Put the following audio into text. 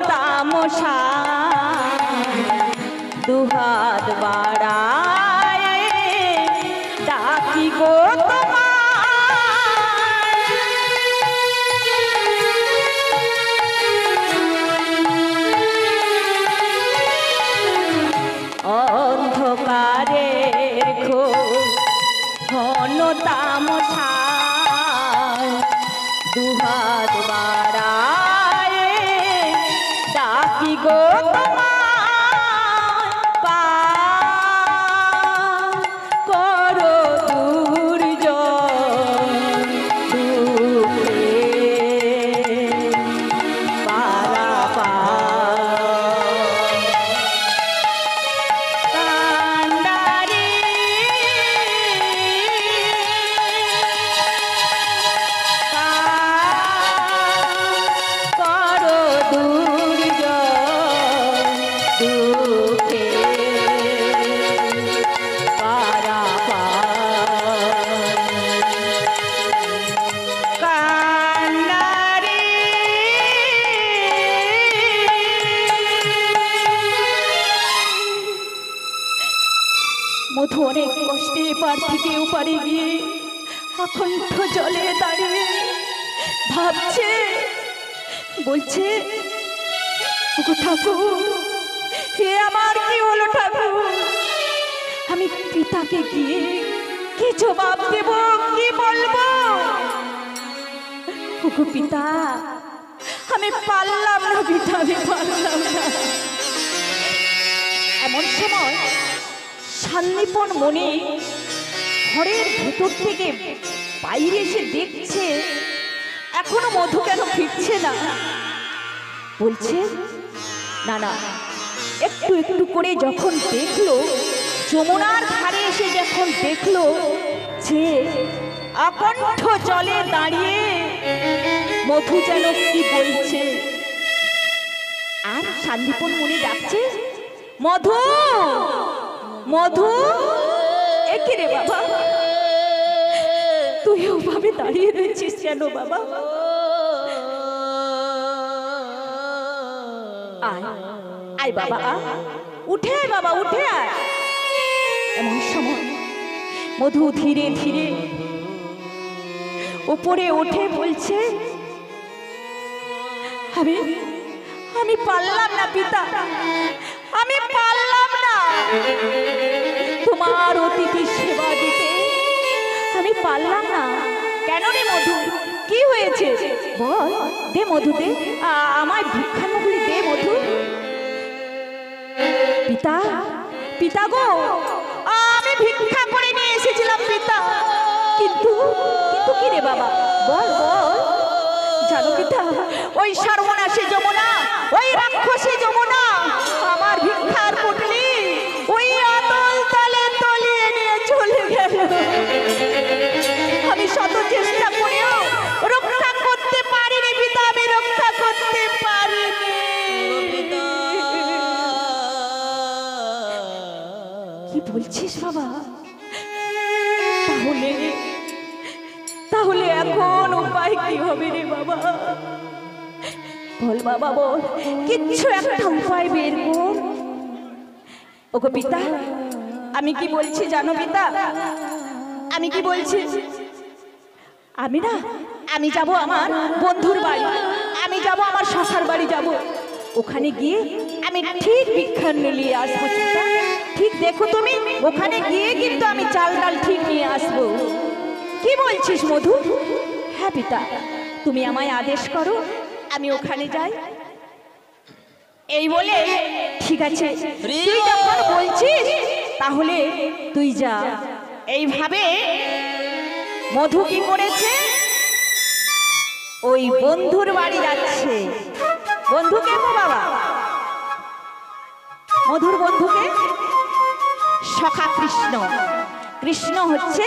তামসা দুহাত বাড়ায় ডাকি গো অন্ধকারের ঘন তামসা দুহাত বাড়ায় ডাকি গো মধু অনেক কষ্টে এপার থেকে ওপারে গিয়ে অকণ্ঠ জলে দাঁড়িয়ে ভাবছে, বলছে, ঠাকুর হে আমার কি হলো ঠাকুর, আমি পিতাকে গিয়ে কি জবাব দেব, কি বলবো? পিতা আমি পারলাম না, পিতা আমি পারলাম না। এমন সময় শান্তিপন মনে ঘরের ভেতর থেকে বাইরে এসে দেখছে এখনো মধু কেন ফিরছে না। বলছে না না, একটু একটু করে যখন দেখলো, যমুনার ধারে এসে যখন দেখলো যে অকণ্ঠ জলে দাঁড়িয়ে মধু যেন কি বলছে, আর শান্তিপন মনে ডাকছে, মধু মধু, একে রে বাবা তুই ওভাবে দাঁড়িয়ে রয়েছিস কেন বাবা? আয় আয় বাবা, উঠে আয় বাবা, উঠে আয়। এমন সময় মধু ধীরে ধীরে উপরে উঠে বলছে, আমি পারলাম না পিতা, আমি পারলাম না তোমার অতিথি সেবা দিতে, আমি পারলাম না। কেন রে মধু, কি হয়েছে বল? দে মধু দে, আমায় ভিক্ষান্নগুলি দে মধু। পিতা পিতা গো, আমি ভিক্ষা করে নিয়ে এসেছিলাম পিতা, কিন্তু কিন্তু কি রে বাবা, বল বল। জানো পিতা, ওই সর্বনাশী যমুনা, ওই রাক্ষসী যমুনা আমার ভিক্ষার পুটলি ওই অতল তলে তলিয়ে নিয়ে চলে গেল। আমি শত চেষ্টা করেও রক্ষা করতে পারিনি পিতা, আমি রক্ষা করতে পারিনি। কি বলছিস বাবা? তাহলে তাহলে এখন উপায় কি হবে রে বাবা? বল বাবা বল, কিচ্ছু একটা উপায় বের কর। ওগো পিতা, আমি কি বলছি জানো পিতা? আমি কি বলছি? আমি যাব আমার বন্ধুর বাড়ি, আমি যাব আমার শশার বাড়ি যাব। ওখানে গিয়ে আমি ঠিক ভিক্ষা নিয়ে আসবো। ঠিক দেখো তুমি, ওখানে গিয়ে কিন্তু আমি চাল ডাল ঠিক নিয়ে আসবো। কি বলছিস মধু? হ্যাঁ পিতা, তুমি আমায় আদেশ করো, আমি ওখানে যাই। এই বলে ঠিক আছে, তুই যখন বলছিস তাহলে তুই যা। এইভাবে মধু কি করেছে, ওই বন্ধুর বাড়ি যাচ্ছে। বন্ধুকে গো বাবা, মধুর বন্ধুকে সখা কৃষ্ণ। কৃষ্ণ হচ্ছে